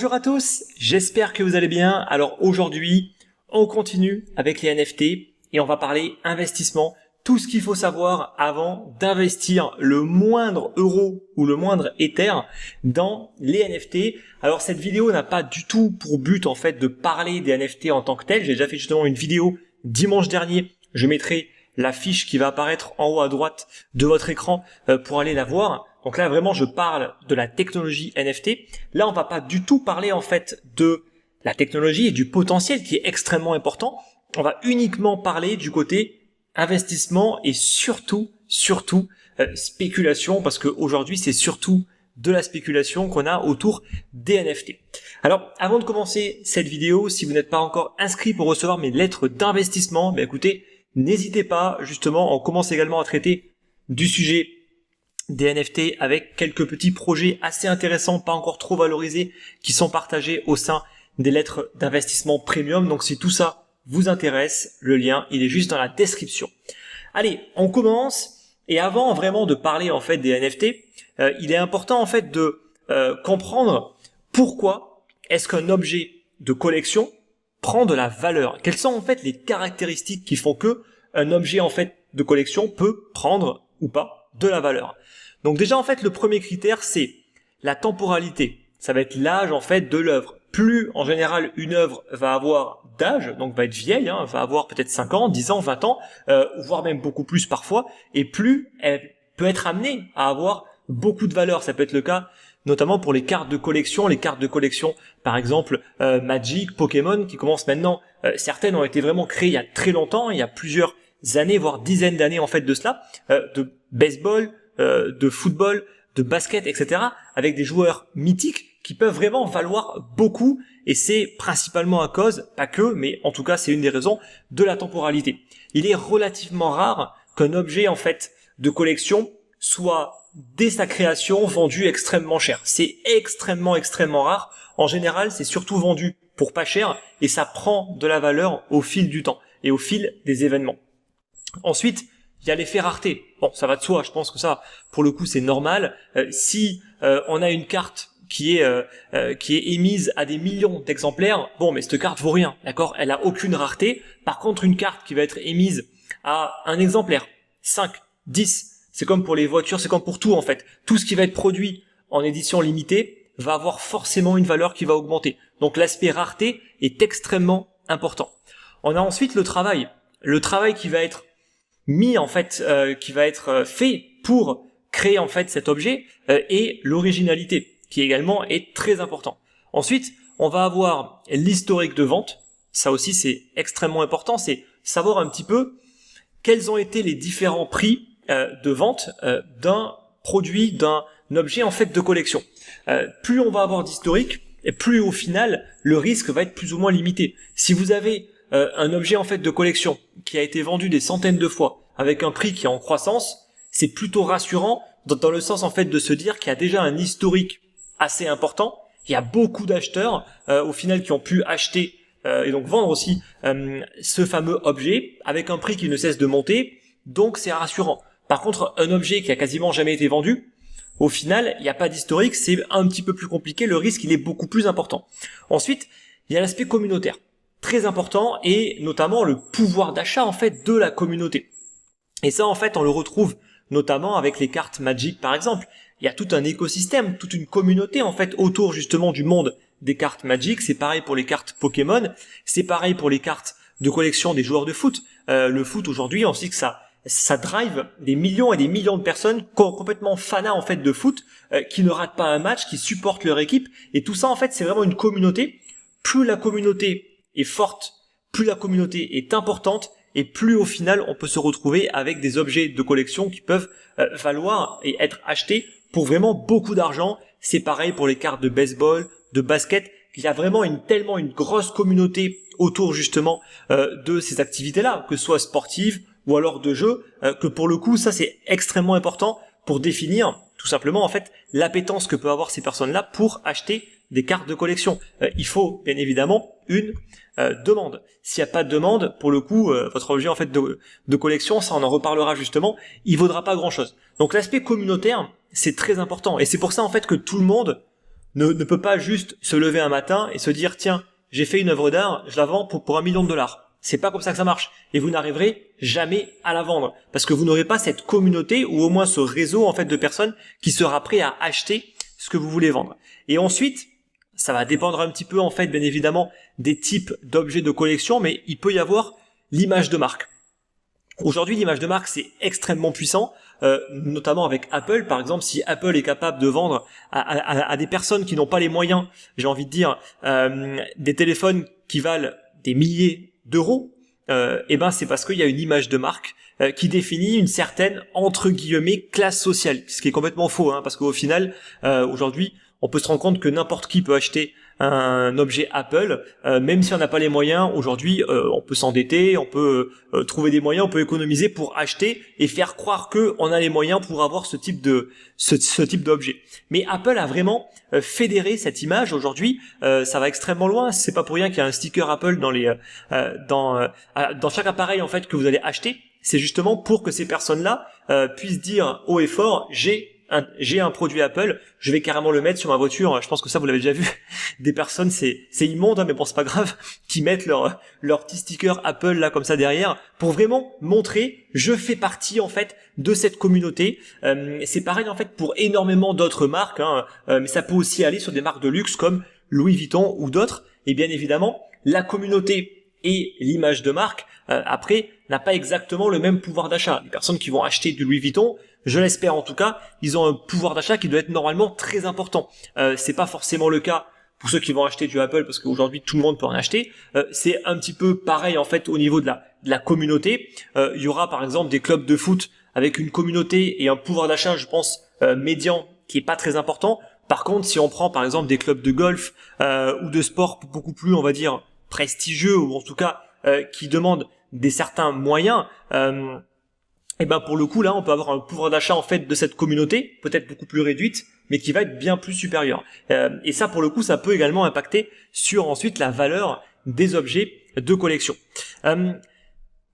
Bonjour à tous, j'espère que vous allez bien. Alors aujourd'hui, on continue avec les NFT et on va parler investissement, tout ce qu'il faut savoir avant d'investir le moindre euro ou le moindre Ether dans les NFT. Alors cette vidéo n'a pas du tout pour but en fait de parler des NFT en tant que tel. J'ai déjà fait justement une vidéo dimanche dernier. Je mettrai la fiche qui va apparaître en haut à droite de votre écran pour aller la voir. Donc là vraiment je parle de la technologie NFT. Là on va pas du tout parler en fait de la technologie et du potentiel qui est extrêmement important. On va uniquement parler du côté investissement et surtout spéculation, parce qu'aujourd'hui c'est surtout de la spéculation qu'on a autour des NFT. Alors avant de commencer cette vidéo, si vous n'êtes pas encore inscrit pour recevoir mes lettres d'investissement, écoutez, n'hésitez pas, justement, on commence également à traiter du sujet des NFT avec quelques petits projets assez intéressants, pas encore trop valorisés, qui sont partagés au sein des lettres d'investissement premium. Donc si tout ça vous intéresse, le lien il est juste dans la description. Allez, on commence. Et avant vraiment de parler en fait des NFT, il est important en fait de comprendre pourquoi est-ce qu'un objet de collection prend de la valeur. Quelles sont en fait les caractéristiques qui font que un objet en fait de collection peut prendre ou pas de la valeur. Donc déjà en fait le premier critère c'est la temporalité. Ça va être l'âge en fait de l'œuvre. Plus en général une œuvre va avoir d'âge, donc va être vieille, va avoir peut-être 5 ans, 10 ans, 20 ans, voire même beaucoup plus parfois, et plus elle peut être amenée à avoir beaucoup de valeur. Ça peut être le cas notamment pour les cartes de collection. Les cartes de collection, par exemple Magic, Pokémon, qui commencent maintenant, certaines ont été vraiment créées il y a très longtemps, il y a plusieurs années, voire dizaines d'années en fait de cela, de baseball, de football, de basket, etc., avec des joueurs mythiques qui peuvent vraiment valoir beaucoup, et c'est principalement à cause, pas que, mais en tout cas c'est une des raisons, de la temporalité. Il est relativement rare qu'un objet en fait de collection soit dès sa création vendu extrêmement cher. C'est extrêmement rare. En général, c'est surtout vendu pour pas cher et ça prend de la valeur au fil du temps et au fil des événements. Ensuite, il y a l'effet rareté. Bon, ça va de soi, je pense que ça, pour le coup, c'est normal. Si on a une carte qui est émise à des millions d'exemplaires, bon, mais cette carte vaut rien, d'accord? Elle a aucune rareté. Par contre, une carte qui va être émise à un exemplaire, 5, 10, c'est comme pour les voitures, c'est comme pour tout en fait. Tout ce qui va être produit en édition limitée va avoir forcément une valeur qui va augmenter. Donc l'aspect rareté est extrêmement important. On a ensuite le travail qui va être mis en fait, qui va être fait pour créer en fait cet objet, et l'originalité qui également est très important. Ensuite, on va avoir l'historique de vente. Ça aussi c'est extrêmement important, c'est savoir un petit peu quels ont été les différents prix de vente d'un produit, d'un objet en fait de collection. Plus on va avoir d'historique, et plus au final le risque va être plus ou moins limité. Si vous avez un objet en fait de collection qui a été vendu des centaines de fois avec un prix qui est en croissance, c'est plutôt rassurant dans le sens en fait de se dire qu'il y a déjà un historique assez important. Il y a beaucoup d'acheteurs au final qui ont pu acheter et donc vendre aussi ce fameux objet avec un prix qui ne cesse de monter, donc c'est rassurant. Par contre, un objet qui a quasiment jamais été vendu, au final, il n'y a pas d'historique, c'est un petit peu plus compliqué, le risque il est beaucoup plus important. Ensuite, il y a l'aspect communautaire, très important, et notamment le pouvoir d'achat en fait de la communauté. Et ça en fait, on le retrouve notamment avec les cartes Magic par exemple. Il y a tout un écosystème, toute une communauté en fait autour justement du monde des cartes Magic. C'est pareil pour les cartes Pokémon, c'est pareil pour les cartes de collection des joueurs de foot. Le foot aujourd'hui, on sait que ça drive des millions et des millions de personnes complètement fanas en fait de foot, qui ne ratent pas un match, qui supportent leur équipe, et tout ça en fait c'est vraiment une communauté. Plus la communauté est forte, plus la communauté est importante, et plus au final on peut se retrouver avec des objets de collection qui peuvent valoir et être achetés pour vraiment beaucoup d'argent. C'est pareil pour les cartes de baseball, de basket. Il y a vraiment tellement une grosse communauté autour justement de ces activités-là, que ce soit sportives ou alors de jeux, que pour le coup ça c'est extrêmement important pour définir tout simplement en fait l'appétence que peut avoir ces personnes-là pour acheter des cartes de collection. Il faut bien évidemment une demande. S'il n'y a pas de demande, pour le coup, votre objet en fait de collection, ça on en reparlera justement, il vaudra pas grand-chose. Donc l'aspect communautaire, c'est très important, et c'est pour ça en fait que tout le monde ne peut pas juste se lever un matin et se dire tiens, j'ai fait une œuvre d'art, je la vends pour $1 million. C'est pas comme ça que ça marche. Et vous n'arriverez jamais à la vendre. Parce que vous n'aurez pas cette communauté ou au moins ce réseau, en fait, de personnes qui sera prêt à acheter ce que vous voulez vendre. Et ensuite, ça va dépendre un petit peu, en fait, bien évidemment, des types d'objets de collection, mais il peut y avoir l'image de marque. Aujourd'hui, l'image de marque, c'est extrêmement puissant, notamment avec Apple. Par exemple, si Apple est capable de vendre à des personnes qui n'ont pas les moyens, j'ai envie de dire, des téléphones qui valent des milliers d'euros, et ben c'est parce qu'il y a une image de marque qui définit une certaine entre guillemets classe sociale, ce qui est complètement faux, hein, parce qu'au final, aujourd'hui, on peut se rendre compte que n'importe qui peut acheter un objet Apple, même si on n'a pas les moyens. Aujourd'hui, on peut s'endetter, on peut trouver des moyens, on peut économiser pour acheter et faire croire que on a les moyens pour avoir ce type d'objet. Mais Apple a vraiment fédéré cette image aujourd'hui. Ça va extrêmement loin. C'est pas pour rien qu'il y a un sticker Apple dans chaque appareil en fait que vous allez acheter. C'est justement pour que ces personnes-là puissent dire haut et fort j'ai un produit Apple, je vais carrément le mettre sur ma voiture. Je pense que ça, vous l'avez déjà vu. Des personnes, c'est immonde, hein, mais bon, c'est pas grave, qui mettent leur petit sticker Apple là comme ça derrière pour vraiment montrer je fais partie en fait de cette communauté. C'est pareil en fait pour énormément d'autres marques, hein, mais ça peut aussi aller sur des marques de luxe comme Louis Vuitton ou d'autres. Et bien évidemment, la communauté et l'image de marque, après, n'a pas exactement le même pouvoir d'achat. Les personnes qui vont acheter du Louis Vuitton, je l'espère en tout cas, ils ont un pouvoir d'achat qui doit être normalement très important. C'est pas forcément le cas pour ceux qui vont acheter du Apple, parce qu'aujourd'hui tout le monde peut en acheter. C'est un petit peu pareil en fait au niveau de la communauté. Il y aura par exemple des clubs de foot avec une communauté et un pouvoir d'achat, je pense, médian qui est pas très important. Par contre, si on prend par exemple des clubs de golf ou de sport beaucoup plus, on va dire, prestigieux, ou en tout cas qui demandent des certains moyens, et ben pour le coup là on peut avoir un pouvoir d'achat en fait de cette communauté peut-être beaucoup plus réduite mais qui va être bien plus supérieur, et ça pour le coup ça peut également impacter sur ensuite la valeur des objets de collection.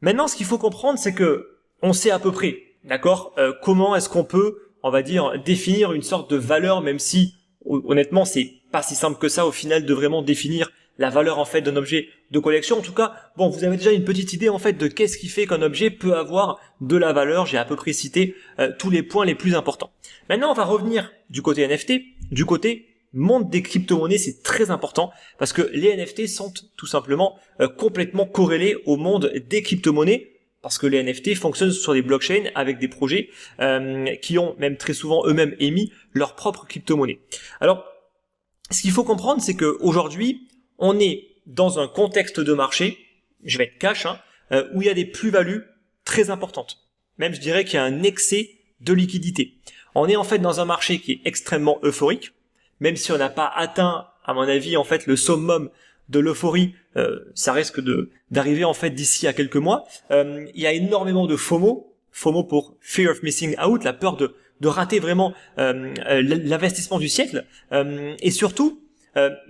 Maintenant ce qu'il faut comprendre c'est que on sait à peu près, d'accord, comment est-ce qu'on peut, on va dire, définir une sorte de valeur, même si honnêtement c'est pas si simple que ça au final de vraiment définir la valeur en fait d'un objet de collection. En tout cas, bon, vous avez déjà une petite idée en fait de qu'est-ce qui fait qu'un objet peut avoir de la valeur. J'ai à peu près cité tous les points les plus importants. Maintenant, on va revenir du côté NFT, du côté monde des crypto-monnaies. C'est très important parce que les NFT sont tout simplement complètement corrélés au monde des crypto-monnaies, parce que les NFT fonctionnent sur des blockchains avec des projets qui ont même très souvent eux-mêmes émis leur propre crypto-monnaie. Alors, ce qu'il faut comprendre, c'est qu'aujourd'hui, on est dans un contexte de marché, je vais être cash, où il y a des plus-values très importantes. Même je dirais qu'il y a un excès de liquidité. On est en fait dans un marché qui est extrêmement euphorique, même si on n'a pas atteint, à mon avis, en fait, le summum de l'euphorie, ça risque d'arriver en fait d'ici à quelques mois. Il y a énormément de FOMO pour Fear of Missing Out, la peur de rater vraiment l'investissement du siècle, et surtout,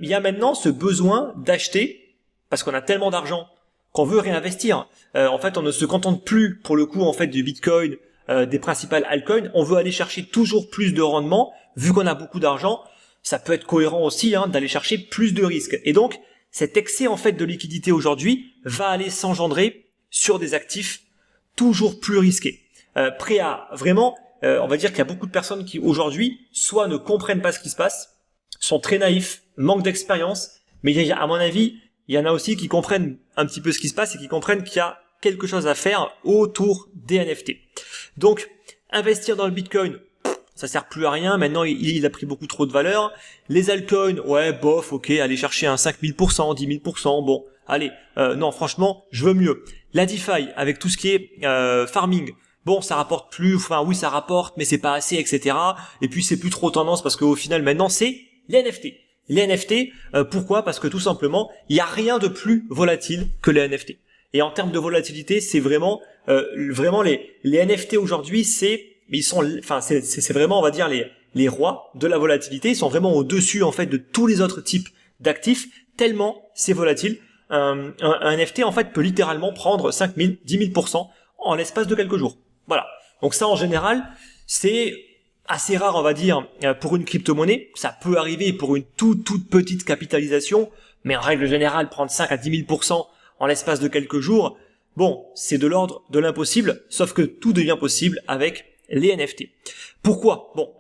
il y a maintenant ce besoin d'acheter, parce qu'on a tellement d'argent qu'on veut réinvestir. En fait, on ne se contente plus, pour le coup, en fait, du Bitcoin, des principales altcoins. On veut aller chercher toujours plus de rendement. Vu qu'on a beaucoup d'argent, ça peut être cohérent aussi d'aller chercher plus de risques. Et donc, cet excès en fait de liquidité aujourd'hui va aller s'engendrer sur des actifs toujours plus risqués. Prêt à vraiment, on va dire qu'il y a beaucoup de personnes qui aujourd'hui soit ne comprennent pas ce qui se passe, sont très naïfs, manquent d'expérience, mais à mon avis, il y en a aussi qui comprennent un petit peu ce qui se passe et qui comprennent qu'il y a quelque chose à faire autour des NFT. Donc, investir dans le Bitcoin, ça sert plus à rien. Maintenant, il a pris beaucoup trop de valeur. Les altcoins, ouais, bof, ok, aller chercher un 5000%, 10 000%, bon, allez, non, franchement, je veux mieux. La DeFi, avec tout ce qui est farming, bon, ça rapporte plus, enfin oui, ça rapporte, mais c'est pas assez, etc. Et puis c'est plus trop tendance parce qu'au final, maintenant, c'est les NFT. Les NFT, pourquoi? Parce que tout simplement, il n'y a rien de plus volatile que les NFT. Et en termes de volatilité, c'est vraiment les NFT aujourd'hui, c'est vraiment, on va dire, les rois de la volatilité. Ils sont vraiment au-dessus en fait de tous les autres types d'actifs, tellement c'est volatile. Un NFT en fait peut littéralement prendre 5000, 10 000% en l'espace de quelques jours. Voilà. Donc ça en général, c'est assez rare, on va dire, pour une crypto-monnaie. Ça peut arriver pour une toute petite capitalisation, mais en règle générale, prendre 5 à 10 000% en l'espace de quelques jours, bon, c'est de l'ordre de l'impossible, sauf que tout devient possible avec les NFT. Pourquoi? Bon,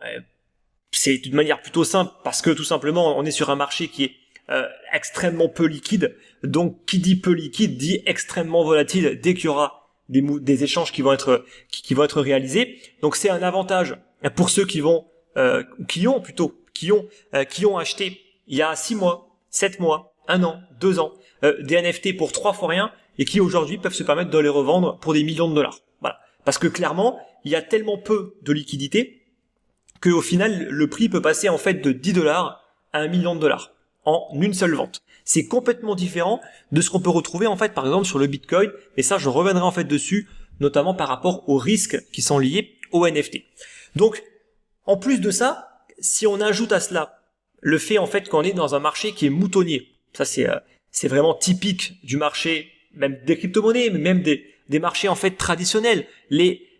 c'est d'une manière plutôt simple, parce que tout simplement, on est sur un marché qui est extrêmement peu liquide. Donc, qui dit peu liquide dit extrêmement volatile dès qu'il y aura des échanges qui vont être réalisés. Donc, c'est un avantage pour ceux qui ont acheté il y a 6 mois, 7 mois, 1 an, 2 ans, des NFT pour 3 fois rien et qui aujourd'hui peuvent se permettre de les revendre pour des millions de dollars. Voilà. Parce que clairement, il y a tellement peu de liquidité qu'au final, le prix peut passer en fait de 10 dollars à 1 million de dollars en une seule vente. C'est complètement différent de ce qu'on peut retrouver en fait par exemple sur le Bitcoin, et ça je reviendrai en fait dessus, notamment par rapport aux risques qui sont liés aux NFT. Donc, en plus de ça, si on ajoute à cela le fait en fait qu'on est dans un marché qui est moutonnier, ça c'est vraiment typique du marché, même des crypto-monnaies, mais même des marchés en fait traditionnels.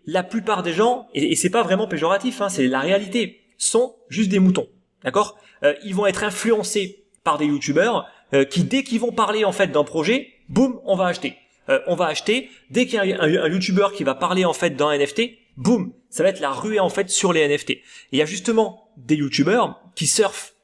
La plupart des gens, et c'est pas vraiment péjoratif, hein, c'est la réalité, sont juste des moutons, d'accord? Ils vont être influencés par des youtubeurs qui dès qu'ils vont parler en fait d'un projet, boum, on va acheter. Dès qu'il y a un youtubeur qui va parler en fait d'un NFT, boum, ça va être la ruée en fait sur les NFT. Et il y a justement des youtubeurs qui surfent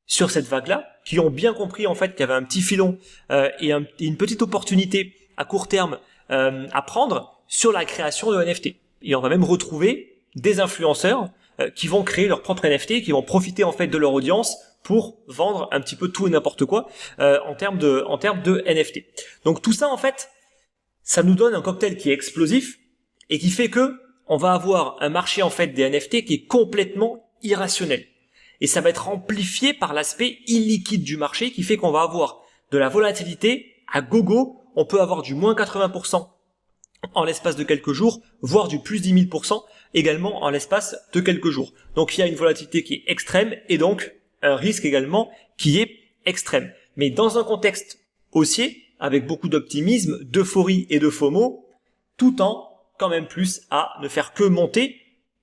sur cette vague-là, qui ont bien compris en fait qu'il y avait un petit filon et une petite opportunité à court terme à prendre sur la création de NFT. Et on va même retrouver des influenceurs qui vont créer leur propre NFT, qui vont profiter en fait de leur audience pour vendre un petit peu tout et n'importe quoi en termes de NFT. Donc tout ça en fait, ça nous donne un cocktail qui est explosif et qui fait que on va avoir un marché en fait des NFT qui est complètement irrationnel. Et ça va être amplifié par l'aspect illiquide du marché qui fait qu'on va avoir de la volatilité à gogo. On peut avoir du moins 80% en l'espace de quelques jours, voire du plus 10 000% également en l'espace de quelques jours. Donc il y a une volatilité qui est extrême et donc un risque également qui est extrême. Mais dans un contexte haussier, avec beaucoup d'optimisme, d'euphorie et de FOMO, tout en quand même plus à ne faire que monter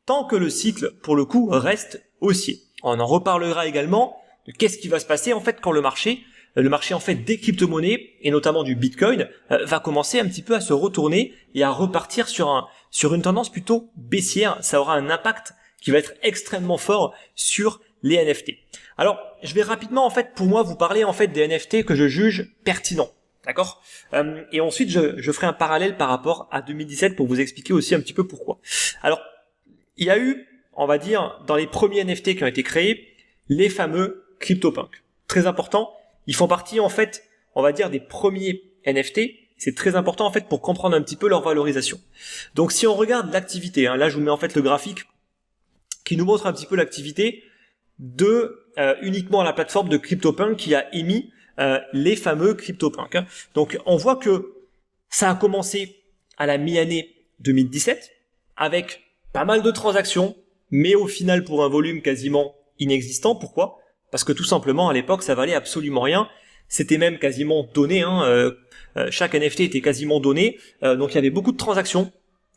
tant que le cycle, pour le coup, reste haussier. On en reparlera également de qu'est-ce qui va se passer en fait quand le marché en fait des crypto-monnaies et notamment du Bitcoin va commencer un petit peu à se retourner et à repartir sur une tendance plutôt baissière. Ça aura un impact qui va être extrêmement fort sur les NFT. Alors, je vais rapidement en fait pour moi vous parler en fait des NFT que je juge pertinents. D'accord? Et ensuite, je ferai un parallèle par rapport à 2017 pour vous expliquer aussi un petit peu pourquoi. Alors, il y a eu, on va dire, dans les premiers NFT qui ont été créés, les fameux CryptoPunks. Très important, ils font partie, en fait, on va dire, des premiers NFT. C'est très important, en fait, pour comprendre un petit peu leur valorisation. Donc, si on regarde l'activité, là, je vous mets en fait le graphique qui nous montre un petit peu l'activité de uniquement la plateforme de CryptoPunk qui a émis les fameux CryptoPunks. Donc, on voit que ça a commencé à la mi-année 2017 avec pas mal de transactions, mais au final pour un volume quasiment inexistant. Pourquoi? Parce que tout simplement à l'époque ça valait absolument rien. C'était même quasiment donné. Chaque NFT était quasiment donné. Donc il y avait beaucoup de transactions.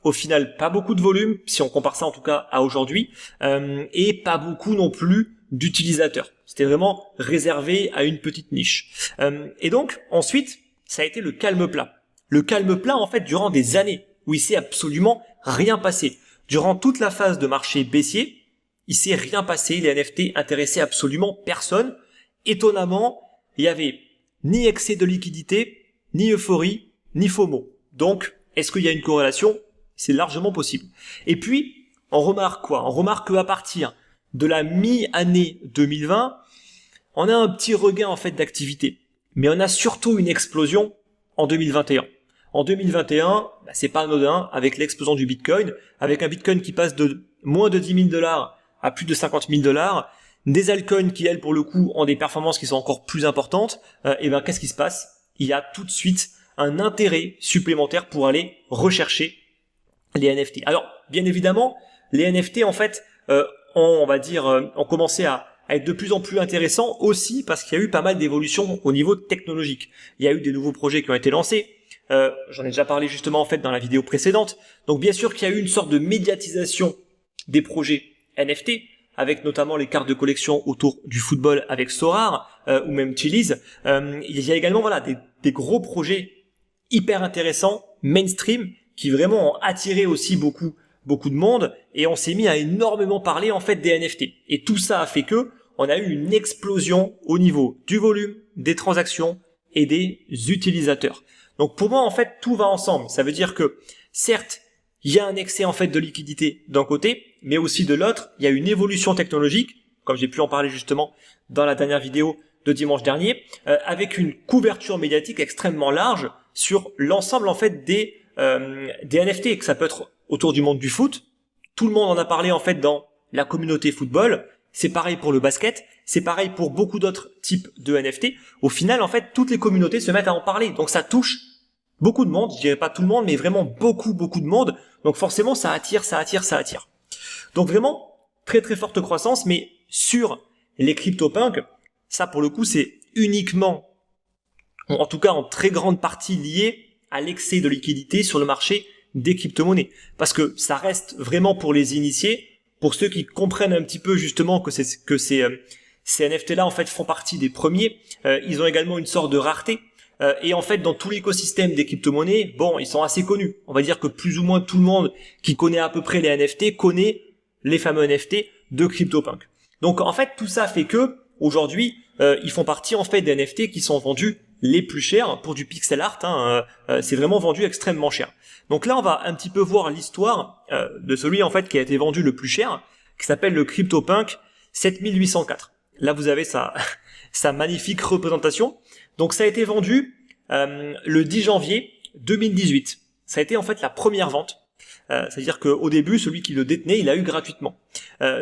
Au final, pas beaucoup de volume, si on compare ça en tout cas à aujourd'hui, et pas beaucoup non plus d'utilisateurs. C'était vraiment réservé à une petite niche. Et donc, ensuite, ça a été le calme plat. Le calme plat, en fait, durant des années, où il s'est absolument rien passé. Durant toute la phase de marché baissier, il s'est rien passé, les NFT intéressaient absolument personne. Étonnamment, il y avait ni excès de liquidité, ni euphorie, ni FOMO. Donc, est-ce qu'il y a une corrélation? C'est largement possible. Et puis, on remarque quoi? On remarque qu'à partir de la mi-année 2020, on a un petit regain en fait d'activité. Mais on a surtout une explosion en 2021. En 2021, c'est pas anodin avec l'explosion du Bitcoin, avec un Bitcoin qui passe de moins de 10 000 dollars à plus de 50 000 dollars, des altcoins qui, elles, pour le coup, ont des performances qui sont encore plus importantes, et ben qu'est-ce qui se passe? Il y a tout de suite un intérêt supplémentaire pour aller rechercher les NFT. Alors, bien évidemment, les NFT, en fait, ont commencé à être de plus en plus intéressants aussi parce qu'il y a eu pas mal d'évolutions au niveau technologique. Il y a eu des nouveaux projets qui ont été lancés. J'en ai déjà parlé justement en fait dans la vidéo précédente. Donc bien sûr qu'il y a eu une sorte de médiatisation des projets NFT, avec notamment les cartes de collection autour du football avec Sorare ou même Chiliz. Il y a également voilà des gros projets hyper intéressants, mainstream, qui vraiment ont attiré aussi beaucoup de monde, et on s'est mis à énormément parler en fait des NFT. Et tout ça a fait que on a eu une explosion au niveau du volume, des transactions et des utilisateurs. Donc pour moi en fait tout va ensemble. Ça veut dire que certes il y a un excès en fait de liquidité d'un côté, mais aussi de l'autre il y a une évolution technologique, comme j'ai pu en parler justement dans la dernière vidéo de dimanche dernier, avec une couverture médiatique extrêmement large sur l'ensemble en fait des NFT, que ça peut être autour du monde du foot. Tout le monde en a parlé en fait dans la communauté football. C'est pareil pour le basket. C'est pareil pour beaucoup d'autres types de NFT. Au final, en fait, toutes les communautés se mettent à en parler. Donc ça touche beaucoup de monde. Je dirais pas tout le monde, mais vraiment beaucoup de monde. Donc forcément, ça attire. Donc vraiment, très très forte croissance. Mais sur les CryptoPunks, ça pour le coup, c'est uniquement, en tout cas en très grande partie lié à l'excès de liquidité sur le marché des crypto-monnaies. Parce que ça reste vraiment pour les initiés, pour ceux qui comprennent un petit peu justement que ces NFT-là en fait font partie des premiers. Ils ont également une sorte de rareté. Et en fait, dans tout l'écosystème des crypto-monnaies, bon, ils sont assez connus. On va dire que plus ou moins tout le monde qui connaît à peu près les NFT connaît les fameux NFT de CryptoPunk. Donc en fait, tout ça fait que aujourd'hui, ils font partie en fait des NFT qui sont vendus les plus chers pour du pixel art. C'est vraiment vendu extrêmement cher. Donc là, on va un petit peu voir l'histoire de celui en fait qui a été vendu le plus cher, qui s'appelle le CryptoPunk 7804. Là, vous avez sa magnifique représentation. Donc ça a été vendu le 10 janvier 2018. Ça a été en fait la première vente. C'est-à-dire qu'au début, celui qui le détenait, il a eu gratuitement.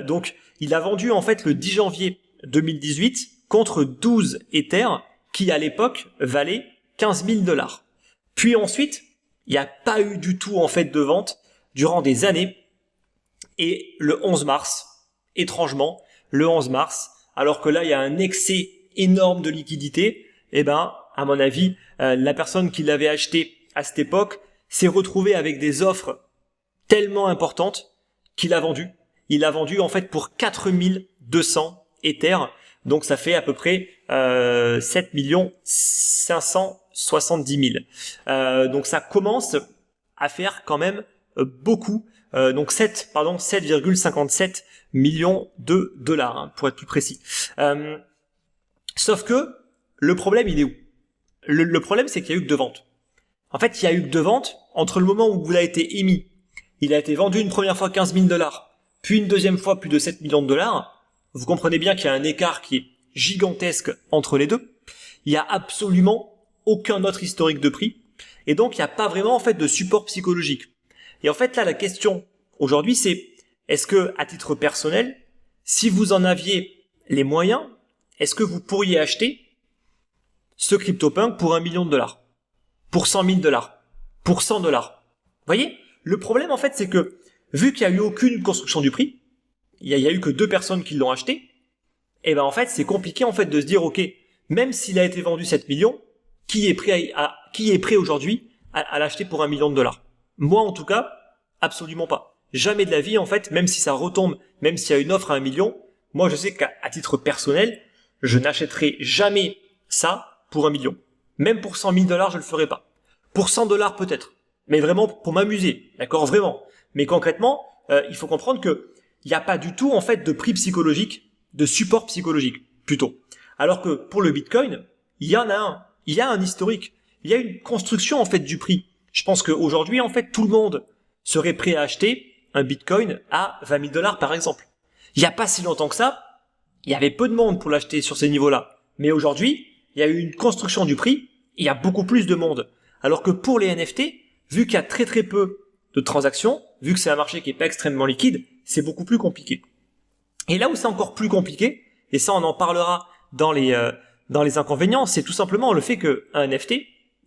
Donc il a vendu en fait le 10 janvier 2018 contre 12 Ethers qui à l'époque valaient 15 000 $. Puis ensuite, il n'y a pas eu du tout en fait de vente durant des années. Et le 11 mars, étrangement, le 11 mars, alors que là il y a un excès énorme de liquidité, eh ben, à mon avis, la personne qui l'avait acheté à cette époque s'est retrouvée avec des offres tellement importantes qu'il a vendu. Il a vendu en fait pour 4200 Ethers. Donc ça fait à peu près 7 570 000. Donc ça commence à faire quand même beaucoup. Donc 7,57 millions de dollars, pour être plus précis. Sauf que le problème, il est où? Le problème, c'est qu'il y a eu que 2 ventes. En fait, il y a eu que 2 ventes entre le moment où il a été émis. Il a été vendu une première fois 15 000 $, puis une deuxième fois plus de 7 millions de dollars. Vous comprenez bien qu'il y a un écart qui est gigantesque entre les deux. Il n'y a absolument aucun autre historique de prix. Et donc, il n'y a pas vraiment en fait de support psychologique. Et en fait, là, la question aujourd'hui, c'est est-ce que, à titre personnel, si vous en aviez les moyens, est-ce que vous pourriez acheter ce CryptoPunk pour $1 million, pour 100 000 $, pour 100 $? Vous voyez? Le problème, en fait, c'est que, vu qu'il n'y a eu aucune construction du prix, il y a eu que 2 personnes qui l'ont acheté, et ben en fait, c'est compliqué en fait de se dire, ok, même s'il a été vendu 7 millions, qui est prêt aujourd'hui à l'acheter pour $1 million? Moi, en tout cas, absolument pas. Jamais de la vie, en fait, même si ça retombe, même s'il y a une offre à 1 million, moi, je sais qu'à titre personnel, je n'achèterai jamais ça pour 1 million. Même pour 100 000 $, je le ferai pas. Pour 100 $ peut-être. Mais vraiment pour m'amuser. D'accord? Vraiment. Mais concrètement, il faut comprendre que il n'y a pas du tout, en fait, de prix psychologique, de support psychologique, plutôt. Alors que pour le Bitcoin, il y en a un. Il y a un historique. Il y a une construction, en fait, du prix. Je pense qu'aujourd'hui, en fait, tout le monde serait prêt à acheter un Bitcoin à 20 000 $ par exemple. Il n'y a pas si longtemps que ça, il y avait peu de monde pour l'acheter sur ces niveaux-là. Mais aujourd'hui, il y a eu une construction du prix, il y a beaucoup plus de monde. Alors que pour les NFT, vu qu'il y a très très peu de transactions, vu que c'est un marché qui n'est pas extrêmement liquide, c'est beaucoup plus compliqué. Et là où c'est encore plus compliqué, et ça on en parlera dans les inconvénients, c'est tout simplement le fait qu'un NFT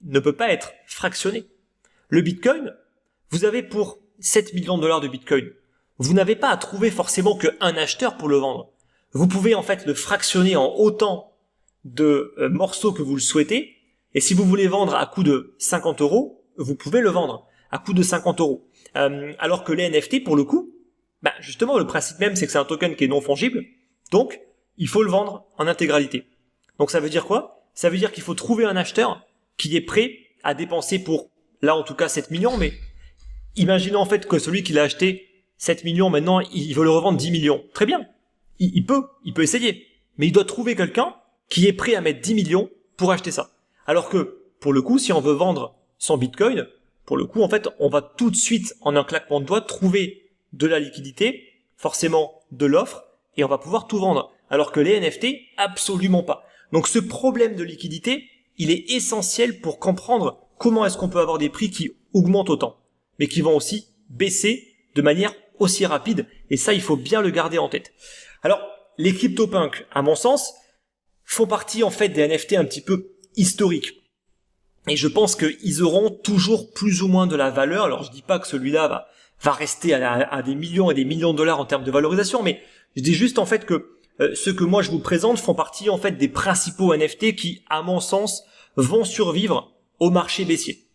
ne peut pas être fractionné. Le Bitcoin, vous avez pour 7 millions de dollars de Bitcoin, vous n'avez pas à trouver forcément qu'un acheteur pour le vendre. Vous pouvez en fait le fractionner en autant de morceaux que vous le souhaitez, et si vous voulez vendre à coût de 50 €, vous pouvez le vendre à coût de 50 €. Alors que les NFT, pour le coup, Justement, le principe même, c'est que c'est un token qui est non fongible, donc il faut le vendre en intégralité. Donc ça veut dire quoi? Ça veut dire qu'il faut trouver un acheteur qui est prêt à dépenser pour, là en tout cas 7 millions, mais imaginons en fait que celui qui l'a acheté 7 millions, maintenant il veut le revendre 10 millions. Très bien, il peut essayer, mais il doit trouver quelqu'un qui est prêt à mettre 10 millions pour acheter ça. Alors que, pour le coup, si on veut vendre son Bitcoin, pour le coup, en fait, on va tout de suite, en un claquement de doigts, trouver de la liquidité, forcément de l'offre, et on va pouvoir tout vendre. Alors que les NFT, absolument pas. Donc ce problème de liquidité, il est essentiel pour comprendre comment est-ce qu'on peut avoir des prix qui augmentent autant, mais qui vont aussi baisser de manière aussi rapide, et ça, il faut bien le garder en tête. Alors, les CryptoPunks, à mon sens, font partie en fait des NFT un petit peu historiques. Et je pense qu'ils auront toujours plus ou moins de la valeur. Alors je dis pas que celui-là va rester à des millions et des millions de dollars en termes de valorisation, mais je dis juste en fait que ceux que moi je vous présente font partie en fait des principaux NFT qui, à mon sens, vont survivre au marché baissier.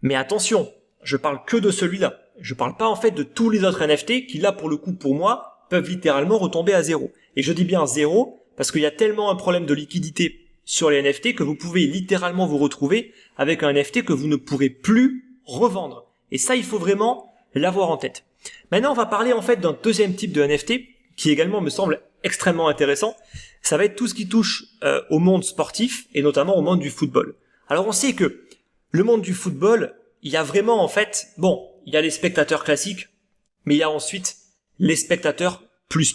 Mais attention, je parle que de celui-là. Je parle pas en fait de tous les autres NFT qui là pour le coup pour moi peuvent littéralement retomber à zéro. Et je dis bien zéro parce qu'il y a tellement un problème de liquidité sur les NFT que vous pouvez littéralement vous retrouver avec un NFT que vous ne pourrez plus revendre. Et ça, il faut vraiment l'avoir en tête. Maintenant, on va parler en fait d'un deuxième type de NFT qui également me semble extrêmement intéressant. Ça va être tout ce qui touche au monde sportif et notamment au monde du football. Alors, on sait que le monde du football, il y a vraiment en fait, il y a les spectateurs classiques, mais il y a ensuite les spectateurs plus.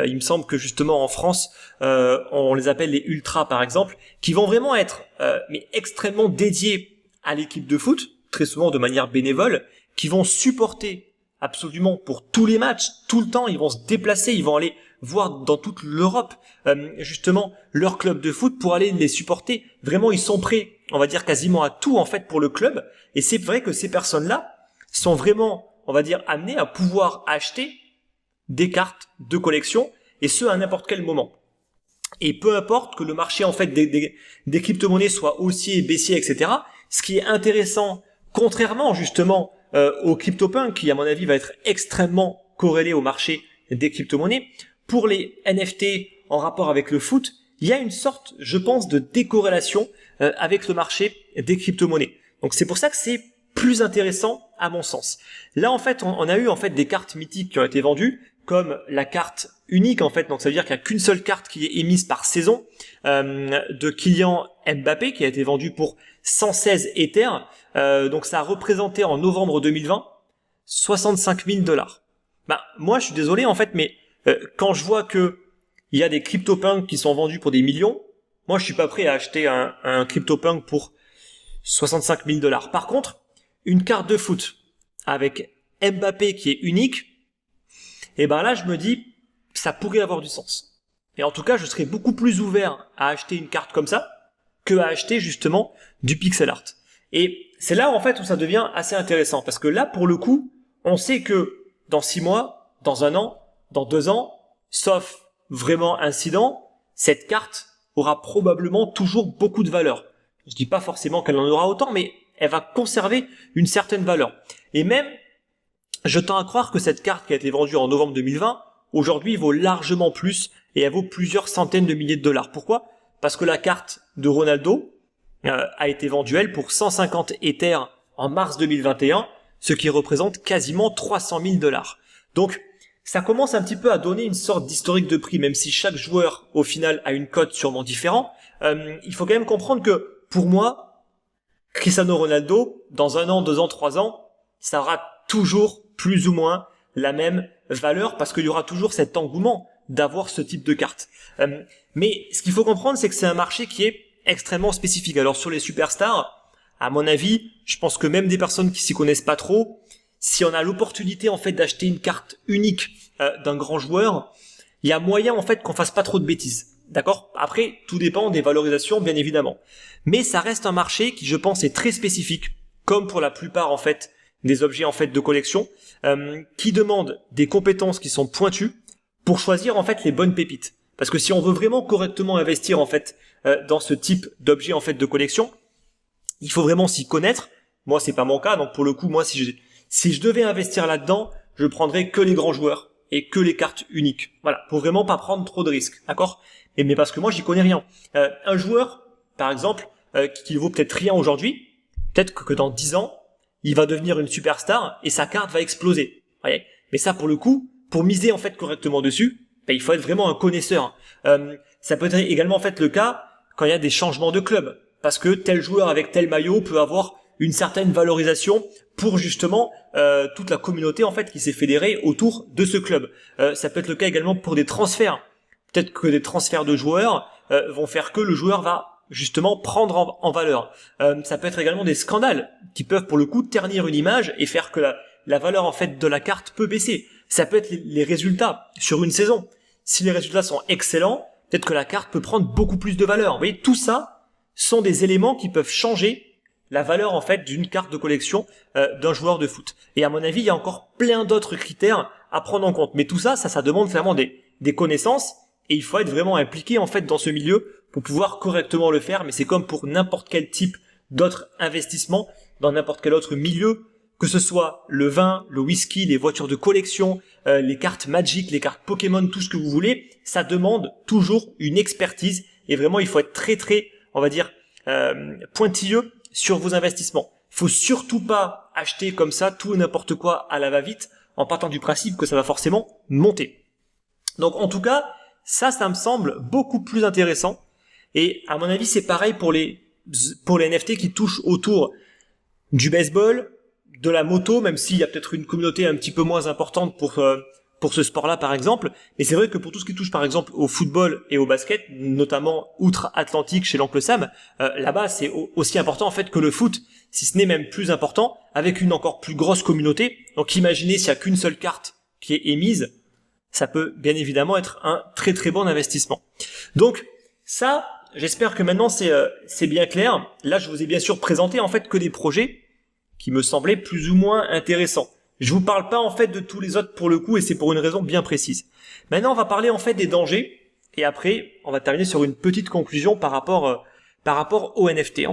Il me semble que justement en France, on les appelle les ultras par exemple, qui vont vraiment être mais extrêmement dédiés à l'équipe de foot, très souvent de manière bénévole, qui vont supporter absolument pour tous les matchs, tout le temps, ils vont se déplacer, ils vont aller voir dans toute l'Europe justement leur club de foot pour aller les supporter. Vraiment, ils sont prêts, on va dire quasiment à tout en fait pour le club. Et c'est vrai que ces personnes-là sont vraiment, on va dire, amenées à pouvoir acheter des cartes de collection, et ce à n'importe quel moment. Et peu importe que le marché en fait des crypto-monnaies soit haussier, baissier, etc. Ce qui est intéressant, contrairement justement au CryptoPunk, qui à mon avis va être extrêmement corrélé au marché des crypto-monnaies, pour les NFT en rapport avec le foot, il y a une sorte, je pense, de décorrélation avec le marché des crypto-monnaies. Donc c'est pour ça que c'est plus intéressant à mon sens. Là en fait, on a eu en fait des cartes mythiques qui ont été vendues, comme la carte unique en fait, donc ça veut dire qu'il n'y a qu'une seule carte qui est émise par saison de Kylian Mbappé qui a été vendue pour 116 Ethers, donc ça a représenté en novembre 2020 65 000 $. Moi je suis désolé en fait, mais quand je vois que il y a des CryptoPunks qui sont vendus pour des millions, moi je suis pas prêt à acheter un CryptoPunk pour 65 000 $. Par contre, une carte de foot avec Mbappé qui est unique, et là je me dis ça pourrait avoir du sens. Et en tout cas, je serais beaucoup plus ouvert à acheter une carte comme ça que à acheter justement du pixel art. Et c'est là en fait où ça devient assez intéressant, parce que là pour le coup, on sait que dans 6 mois, dans 1 an, dans 2 ans, sauf vraiment incident, cette carte aura probablement toujours beaucoup de valeur. Je dis pas forcément qu'elle en aura autant, mais elle va conserver une certaine valeur. Et même, je tends à croire que cette carte qui a été vendue en novembre 2020, aujourd'hui vaut largement plus, et elle vaut plusieurs centaines de milliers de dollars. Pourquoi? Parce que la carte de Ronaldo a été vendue, elle, pour 150 Ethers en mars 2021, ce qui représente quasiment 300 000 $. Donc, ça commence un petit peu à donner une sorte d'historique de prix, même si chaque joueur, au final, a une cote sûrement différente. Il faut quand même comprendre que, pour moi, Cristiano Ronaldo, dans 1 an, 2 ans, 3 ans, ça aura toujours plus ou moins la même valeur, parce qu'il y aura toujours cet engouement d'avoir ce type de carte. Mais ce qu'il faut comprendre, c'est que c'est un marché qui est extrêmement spécifique. Alors sur les superstars, à mon avis, je pense que même des personnes qui s'y connaissent pas trop, si on a l'opportunité en fait d'acheter une carte unique d'un grand joueur, il y a moyen en fait qu'on fasse pas trop de bêtises. D'accord? Après, tout dépend des valorisations, bien évidemment. Mais ça reste un marché qui, je pense, est très spécifique, comme pour la plupart en fait des objets en fait de collection, qui demandent des compétences qui sont pointues pour choisir en fait les bonnes pépites. Parce que si on veut vraiment correctement investir en fait dans ce type d'objet en fait de collection, il faut vraiment s'y connaître. Moi, c'est pas mon cas, donc pour le coup, moi, si je devais investir là-dedans, je prendrai que les grands joueurs et que les cartes uniques. Voilà, pour vraiment pas prendre trop de risques, d'accord? Mais parce que moi, j'y connais rien. Un joueur, par exemple, qui vaut peut-être rien aujourd'hui, peut-être que dans 10 ans, il va devenir une superstar et sa carte va exploser. Voyez, mais ça, pour le coup, pour miser en fait correctement dessus, il faut être vraiment un connaisseur. Ça peut être également en fait le cas quand il y a des changements de club, parce que tel joueur avec tel maillot peut avoir une certaine valorisation pour justement toute la communauté en fait qui s'est fédérée autour de ce club. Ça peut être le cas également pour des transferts. Peut-être que des transferts de joueurs vont faire que le joueur va justement prendre en valeur. Ça peut être également des scandales qui peuvent pour le coup ternir une image et faire que la valeur en fait de la carte peut baisser. Ça peut être les résultats sur une saison. Si les résultats sont excellents, peut-être que la carte peut prendre beaucoup plus de valeur. Vous voyez, tout ça sont des éléments qui peuvent changer la valeur en fait d'une carte de collection d'un joueur de foot. Et à mon avis, il y a encore plein d'autres critères à prendre en compte. Mais tout ça, ça demande clairement des connaissances et il faut être vraiment impliqué en fait dans ce milieu pour pouvoir correctement le faire. Mais c'est comme pour n'importe quel type d'autres investissements dans n'importe quel autre milieu, que ce soit le vin, le whisky, les voitures de collection, les cartes Magic, les cartes Pokémon, tout ce que vous voulez, ça demande toujours une expertise et vraiment il faut être très très, on va dire, pointilleux sur vos investissements. Il faut surtout pas acheter comme ça tout et n'importe quoi à la va-vite en partant du principe que ça va forcément monter. Donc en tout cas, ça me semble beaucoup plus intéressant et à mon avis c'est pareil pour les NFT qui touchent autour du baseball, de la moto, même s'il y a peut-être une communauté un petit peu moins importante pour ce sport-là par exemple, mais c'est vrai que pour tout ce qui touche par exemple au football et au basket, notamment outre-Atlantique chez l'oncle Sam, là-bas c'est aussi important en fait que le foot, si ce n'est même plus important, avec une encore plus grosse communauté. Donc imaginez s'il n'y a qu'une seule carte qui est émise, ça peut bien évidemment être un très très bon investissement. Donc ça, j'espère que maintenant c'est bien clair. Là je vous ai bien sûr présenté en fait que des projets qui me semblaient plus ou moins intéressants. Je vous parle pas en fait de tous les autres pour le coup et c'est pour une raison bien précise. Maintenant on va parler en fait des dangers et après on va terminer sur une petite conclusion par rapport au NFT.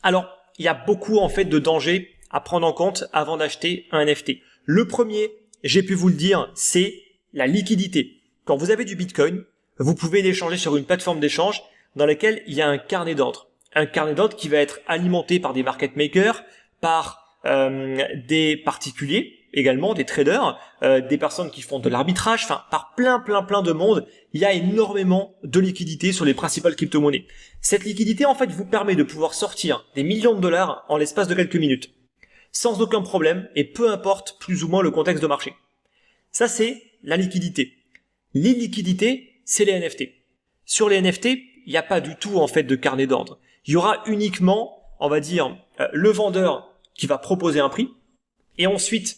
Alors il y a beaucoup en fait de dangers à prendre en compte avant d'acheter un NFT. Le premier, j'ai pu vous le dire, c'est la liquidité. Quand vous avez du Bitcoin, vous pouvez l'échanger sur une plateforme d'échange dans laquelle il y a un carnet d'ordre. Un carnet d'ordre qui va être alimenté par des market makers, par des particuliers également, des traders, des personnes qui font de l'arbitrage, enfin par plein de monde. Il y a énormément de liquidité sur les principales crypto-monnaies. Cette liquidité en fait vous permet de pouvoir sortir des millions de dollars en l'espace de quelques minutes, sans aucun problème et peu importe plus ou moins le contexte de marché. Ça c'est la liquidité. L'illiquidité, c'est les NFT. Sur les NFT, il n'y a pas du tout en fait de carnet d'ordre. Il y aura uniquement, on va dire, le vendeur qui va proposer un prix, et ensuite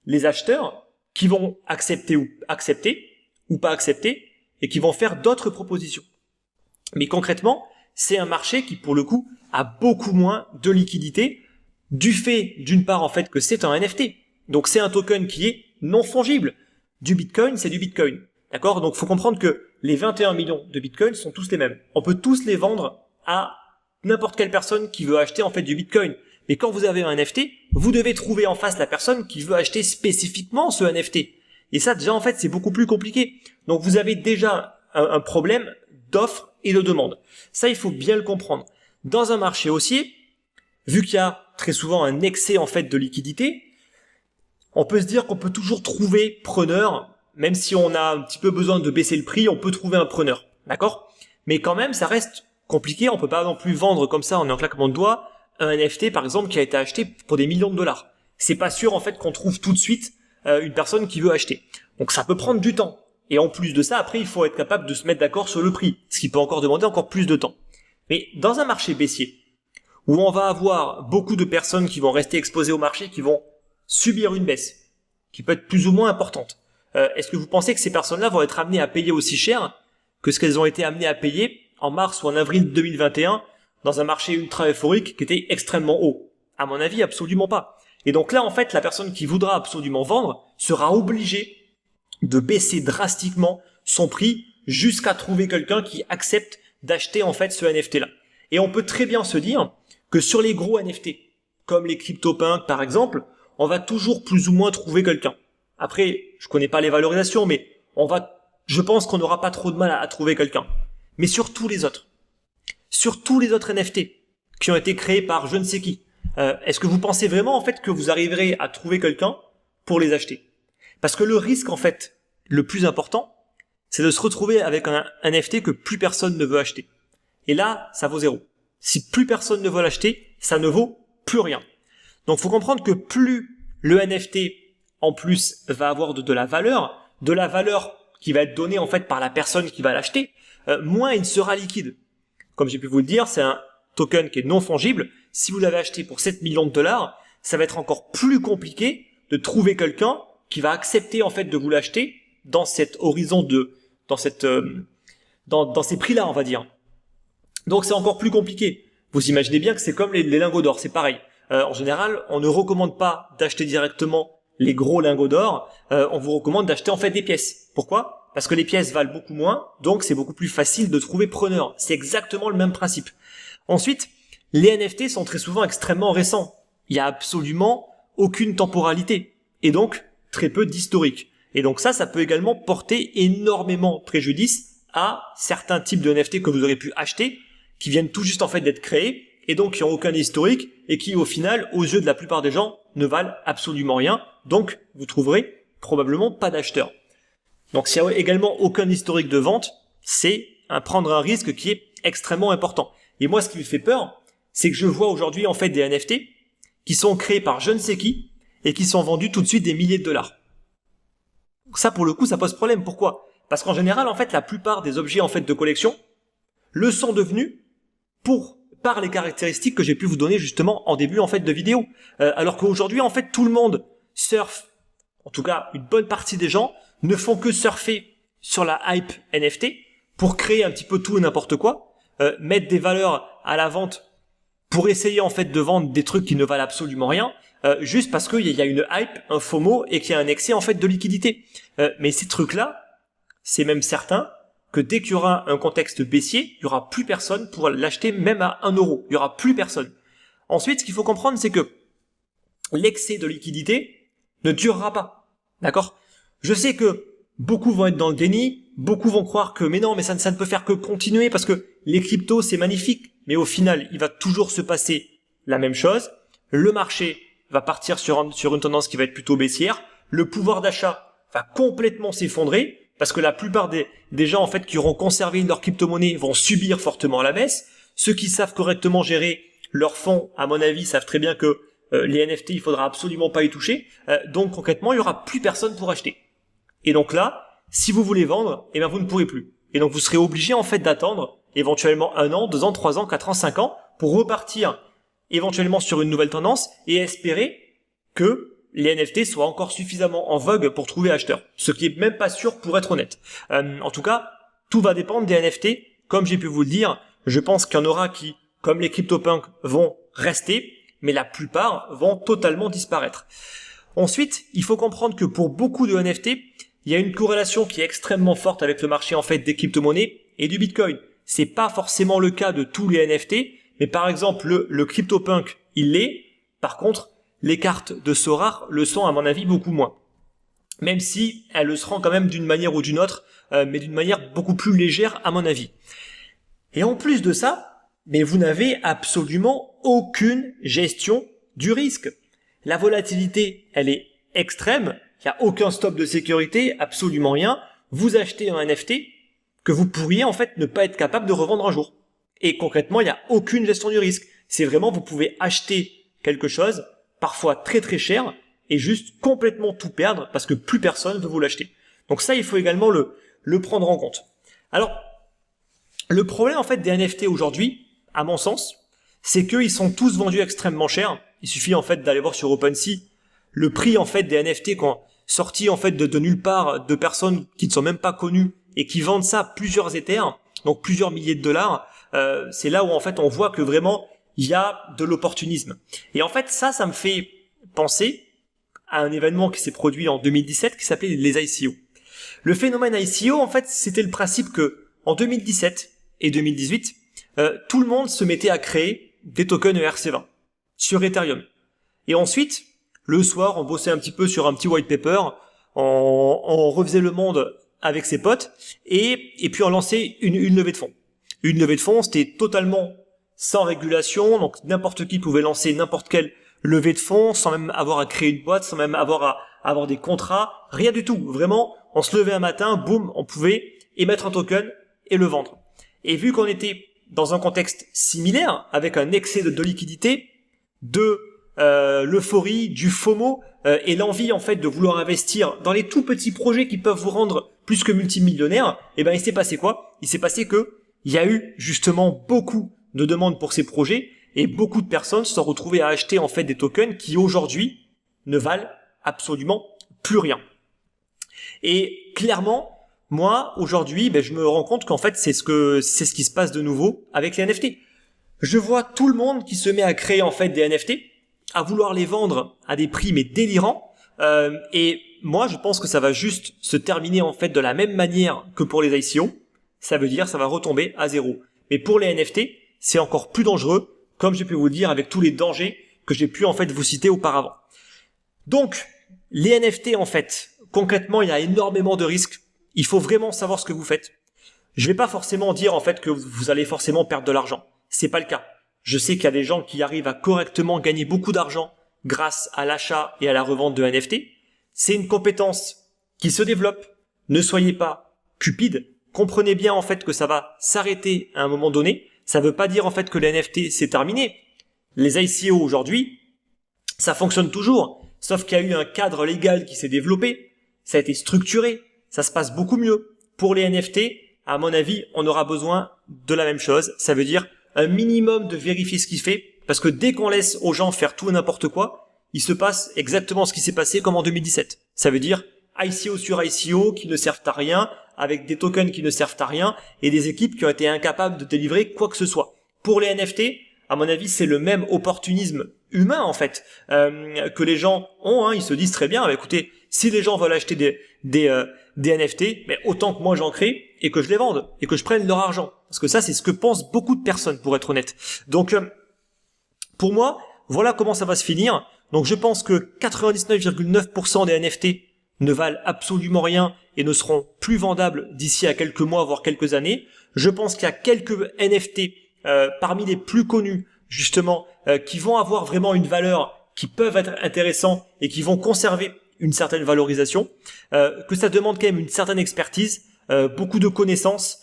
les acheteurs qui vont accepter ou pas accepter, et qui vont faire d'autres propositions. Mais concrètement, c'est un marché qui pour le coup a beaucoup moins de liquidité, du fait d'une part en fait que c'est un NFT, donc c'est un token qui est non fongible. Du Bitcoin, c'est du Bitcoin, d'accord? Donc faut comprendre que les 21 millions de Bitcoin sont tous les mêmes. On peut tous les vendre à n'importe quelle personne qui veut acheter en fait du Bitcoin. Mais quand vous avez un NFT, vous devez trouver en face la personne qui veut acheter spécifiquement ce NFT. Et ça déjà en fait c'est beaucoup plus compliqué. Donc vous avez déjà un problème d'offre et de demande. Ça il faut bien le comprendre. Dans un marché haussier, vu qu'il y a très souvent un excès en fait de liquidité, on peut se dire qu'on peut toujours trouver preneur, même si on a un petit peu besoin de baisser le prix, on peut trouver un preneur. D'accord? Mais quand même ça reste compliqué, on peut pas non plus vendre comme ça en un claquement de doigts un NFT par exemple qui a été acheté pour des millions de dollars. C'est pas sûr en fait qu'on trouve tout de suite une personne qui veut acheter. Donc ça peut prendre du temps. Et en plus de ça, après il faut être capable de se mettre d'accord sur le prix, ce qui peut encore demander encore plus de temps. Mais dans un marché baissier, où on va avoir beaucoup de personnes qui vont rester exposées au marché, qui vont subir une baisse, qui peut être plus ou moins importante, est-ce que vous pensez que ces personnes-là vont être amenées à payer aussi cher que ce qu'elles ont été amenées à payer en mars ou en avril 2021 dans un marché ultra euphorique qui était extrêmement haut? À mon avis, absolument pas. Et donc là, en fait, la personne qui voudra absolument vendre sera obligée de baisser drastiquement son prix jusqu'à trouver quelqu'un qui accepte d'acheter en fait ce NFT-là. Et on peut très bien se dire que sur les gros NFT, comme les CryptoPunk par exemple, on va toujours plus ou moins trouver quelqu'un. Après, je connais pas les valorisations, mais je pense qu'on n'aura pas trop de mal à trouver quelqu'un. Mais sur tous les autres NFT qui ont été créés par je ne sais qui, est-ce que vous pensez vraiment en fait que vous arriverez à trouver quelqu'un pour les acheter? Parce que le risque en fait, le plus important, c'est de se retrouver avec un NFT que plus personne ne veut acheter. Et là, ça vaut zéro. Si plus personne ne veut l'acheter, ça ne vaut plus rien. Donc, faut comprendre que plus le NFT, en plus, va avoir de la valeur qui va être donnée, en fait, par la personne qui va l'acheter, moins il sera liquide. Comme j'ai pu vous le dire, c'est un token qui est non fongible. Si vous l'avez acheté pour 7 millions de dollars, ça va être encore plus compliqué de trouver quelqu'un qui va accepter, en fait, de vous l'acheter dans cet horizon dans ces prix-là, on va dire. Donc, c'est encore plus compliqué. Vous imaginez bien que c'est comme les lingots d'or, c'est pareil. En général, on ne recommande pas d'acheter directement les gros lingots d'or. On vous recommande d'acheter en fait des pièces. Pourquoi? Parce que les pièces valent beaucoup moins, donc c'est beaucoup plus facile de trouver preneur. C'est exactement le même principe. Ensuite, les NFT sont très souvent extrêmement récents. Il n'y a absolument aucune temporalité et donc très peu d'historique. Et donc ça peut également porter énormément préjudice à certains types de NFT que vous aurez pu acheter, qui viennent tout juste en fait d'être créés et donc qui n'ont aucun historique et qui au final, aux yeux de la plupart des gens, ne valent absolument rien. Donc vous trouverez probablement pas d'acheteurs. Donc s'il n'y a également aucun historique de vente, c'est prendre un risque qui est extrêmement important. Et moi, ce qui me fait peur, c'est que je vois aujourd'hui en fait des NFT qui sont créés par je ne sais qui et qui sont vendus tout de suite des milliers de dollars. Ça, pour le coup, ça pose problème. Pourquoi? Parce qu'en général, en fait, la plupart des objets en fait de collection le sont devenus par les caractéristiques que j'ai pu vous donner justement en début en fait de vidéo. Alors qu'aujourd'hui, en fait, tout le monde surfe. En tout cas, une bonne partie des gens ne font que surfer sur la hype NFT pour créer un petit peu tout et n'importe quoi, mettre des valeurs à la vente pour essayer en fait de vendre des trucs qui ne valent absolument rien, juste parce qu'il y a une hype, un FOMO et qu'il y a un excès en fait de liquidité. Mais ces trucs-là, c'est même certain que dès qu'il y aura un contexte baissier, il y aura plus personne pour l'acheter même à 1 euro. Il y aura plus personne. Ensuite, ce qu'il faut comprendre, c'est que l'excès de liquidité ne durera pas. D'accord? Je sais que beaucoup vont être dans le déni, beaucoup vont croire que mais non, mais ça ne peut faire que continuer parce que les cryptos, c'est magnifique. Mais au final, il va toujours se passer la même chose. Le marché va partir sur une tendance qui va être plutôt baissière. Le pouvoir d'achat va complètement s'effondrer parce que la plupart des gens en fait qui auront conservé leur crypto-monnaie vont subir fortement la baisse. Ceux qui savent correctement gérer leurs fonds, à mon avis, savent très bien que les NFT, il faudra absolument pas y toucher. Donc concrètement, il y aura plus personne pour acheter. Et donc là, si vous voulez vendre, eh bien vous ne pourrez plus. Et donc vous serez obligé en fait d'attendre éventuellement 1 an, 2 ans, 3 ans, 4 ans, 5 ans pour repartir éventuellement sur une nouvelle tendance et espérer que les NFT soient encore suffisamment en vogue pour trouver acheteurs. Ce qui est même pas sûr pour être honnête. En tout cas, tout va dépendre des NFT. Comme j'ai pu vous le dire, je pense qu'il y en aura qui, comme les CryptoPunks, vont rester, mais la plupart vont totalement disparaître. Ensuite, il faut comprendre que pour beaucoup de NFT, il y a une corrélation qui est extrêmement forte avec le marché en fait des crypto-monnaies et du Bitcoin. C'est pas forcément le cas de tous les NFT, mais par exemple le CryptoPunk, il l'est. Par contre, les cartes de Sorare le sont à mon avis beaucoup moins. Même si elles le seront quand même d'une manière ou d'une autre, mais d'une manière beaucoup plus légère à mon avis. Et en plus de ça, mais vous n'avez absolument aucune gestion du risque. La volatilité, elle est extrême, il n'y a aucun stop de sécurité, absolument rien. Vous achetez un NFT que vous pourriez en fait ne pas être capable de revendre un jour. Et concrètement, il n'y a aucune gestion du risque. C'est vraiment, vous pouvez acheter quelque chose, parfois très très cher, et juste complètement tout perdre parce que plus personne veut vous l'acheter. Donc ça, il faut également le prendre en compte. Alors, le problème en fait des NFT aujourd'hui, à mon sens, c'est qu'ils sont tous vendus extrêmement cher. Il suffit en fait d'aller voir sur OpenSea le prix en fait des NFT qu'on sorti en fait de nulle part, de personnes qui ne sont même pas connues et qui vendent ça plusieurs Ethers, donc plusieurs milliers de dollars. C'est là où en fait on voit que vraiment il y a de l'opportunisme. Et en fait ça me fait penser à un événement qui s'est produit en 2017 qui s'appelait les ICO. Le phénomène ICO en fait c'était le principe que en 2017 et 2018 tout le monde se mettait à créer des tokens ERC20 sur Ethereum. Et ensuite Le soir, on bossait un petit peu sur un petit white paper, on refaisait le monde avec ses potes, et puis on lançait une levée de fonds. Une levée de fonds, c'était totalement sans régulation, donc n'importe qui pouvait lancer n'importe quelle levée de fonds, sans même avoir à créer une boîte, sans même avoir à avoir des contrats, rien du tout. Vraiment, on se levait un matin, boum, on pouvait émettre un token et le vendre. Et vu qu'on était dans un contexte similaire, avec un excès de liquidité, de l'euphorie, du FOMO, et l'envie en fait de vouloir investir dans les tout petits projets qui peuvent vous rendre plus que multimillionnaire, et ben il s'est passé quoi? Il s'est passé que il y a eu justement beaucoup de demandes pour ces projets, et beaucoup de personnes se sont retrouvées à acheter en fait des tokens qui aujourd'hui ne valent absolument plus rien. Et clairement, moi aujourd'hui, je me rends compte qu'en fait c'est ce qui se passe de nouveau avec les NFT. Je vois tout le monde qui se met à créer en fait des NFT, à vouloir les vendre à des prix mais délirants, et moi je pense que ça va juste se terminer en fait de la même manière que pour les ICO. Ça veut dire ça va retomber à zéro. Mais pour les NFT, c'est encore plus dangereux, comme j'ai pu vous le dire avec tous les dangers que j'ai pu en fait vous citer auparavant. Donc les NFT en fait, concrètement il y a énormément de risques. Il faut vraiment savoir ce que vous faites. Je vais pas forcément dire en fait que vous allez forcément perdre de l'argent. C'est pas le cas. Je sais qu'il y a des gens qui arrivent à correctement gagner beaucoup d'argent grâce à l'achat et à la revente de NFT. C'est une compétence qui se développe. Ne soyez pas cupide. Comprenez bien en fait que ça va s'arrêter à un moment donné. Ça veut pas dire en fait que les NFT c'est terminé. Les ICO aujourd'hui, ça fonctionne toujours. Sauf qu'il y a eu un cadre légal qui s'est développé. Ça a été structuré. Ça se passe beaucoup mieux. Pour les NFT, à mon avis, on aura besoin de la même chose. Ça veut dire un minimum de vérifier ce qu'il fait, parce que dès qu'on laisse aux gens faire tout et n'importe quoi, il se passe exactement ce qui s'est passé comme en 2017. Ça veut dire ICO sur ICO qui ne servent à rien, avec des tokens qui ne servent à rien, et des équipes qui ont été incapables de délivrer quoi que ce soit. Pour les NFT, à mon avis, c'est le même opportunisme humain en fait que les gens ont. Ils se disent très bien, écoutez, si les gens veulent acheter des NFT, mais autant que moi j'en crée et que je les vende et que je prenne leur argent. Parce que ça, c'est ce que pensent beaucoup de personnes, pour être honnête. Donc, pour moi, voilà comment ça va se finir. Donc, je pense que 99,9% des NFT ne valent absolument rien et ne seront plus vendables d'ici à quelques mois, voire quelques années. Je pense qu'il y a quelques NFT parmi les plus connus, justement, qui vont avoir vraiment une valeur, qui peuvent être intéressants et qui vont conserver une certaine valorisation, que ça demande quand même une certaine expertise, beaucoup de connaissances,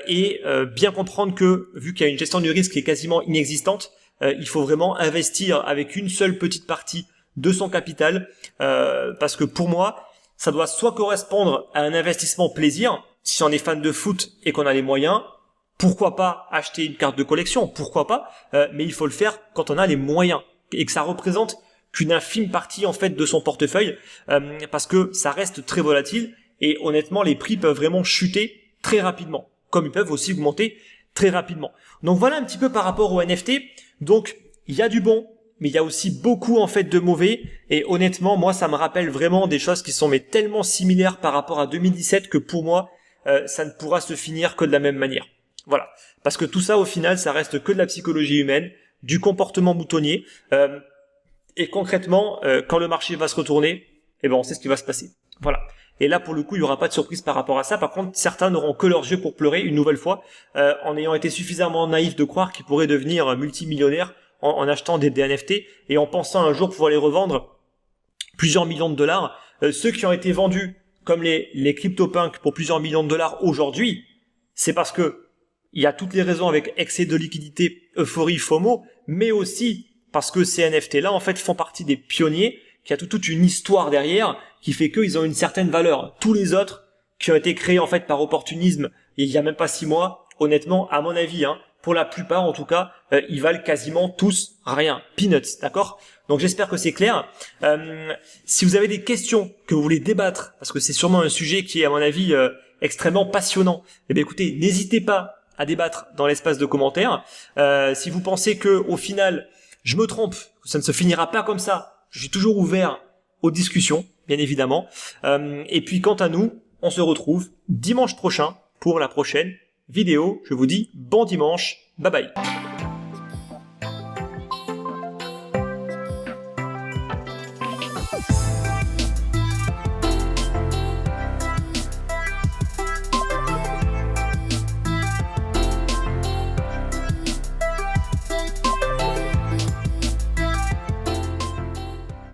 et bien comprendre que, vu qu'il y a une gestion du risque qui est quasiment inexistante, il faut vraiment investir avec une seule petite partie de son capital, parce que pour moi, ça doit soit correspondre à un investissement plaisir, si on est fan de foot et qu'on a les moyens, pourquoi pas acheter une carte de collection, pourquoi pas, mais il faut le faire quand on a les moyens, et que ça représente qu'une infime partie en fait de son portefeuille, parce que ça reste très volatile, et honnêtement les prix peuvent vraiment chuter très rapidement, comme ils peuvent aussi augmenter très rapidement. Donc voilà un petit peu par rapport aux NFT. Donc il y a du bon, mais il y a aussi beaucoup en fait de mauvais, et honnêtement moi ça me rappelle vraiment des choses qui sont mais tellement similaires par rapport à 2017 que pour moi ça ne pourra se finir que de la même manière. Voilà, parce que tout ça au final ça reste que de la psychologie humaine, du comportement moutonnier, et concrètement quand le marché va se retourner, on sait ce qui va se passer. Voilà. Et là, pour le coup, il n'y aura pas de surprise par rapport à ça. Par contre, certains n'auront que leurs yeux pour pleurer une nouvelle fois, en ayant été suffisamment naïfs de croire qu'ils pourraient devenir multimillionnaires en achetant des NFT et en pensant un jour pouvoir les revendre plusieurs millions de dollars. Ceux qui ont été vendus comme les CryptoPunks pour plusieurs millions de dollars aujourd'hui, c'est parce que il y a toutes les raisons avec excès de liquidité, euphorie, FOMO, mais aussi parce que ces NFT-là, en fait, font partie des pionniers, qui a toute une histoire derrière, qui fait qu'ils ont une certaine valeur. Tous les autres qui ont été créés en fait par opportunisme il y a même pas 6 mois, honnêtement, à mon avis, pour la plupart en tout cas, ils valent quasiment tous rien, peanuts, d'accord? Donc j'espère que c'est clair. Si vous avez des questions que vous voulez débattre, parce que c'est sûrement un sujet qui est à mon avis extrêmement passionnant, écoutez, n'hésitez pas à débattre dans l'espace de commentaires. Si vous pensez que au final je me trompe, que ça ne se finira pas comme ça, je suis toujours ouvert aux discussions, bien évidemment. Et puis quant à nous, on se retrouve dimanche prochain pour la prochaine vidéo. Je vous dis bon dimanche, bye bye.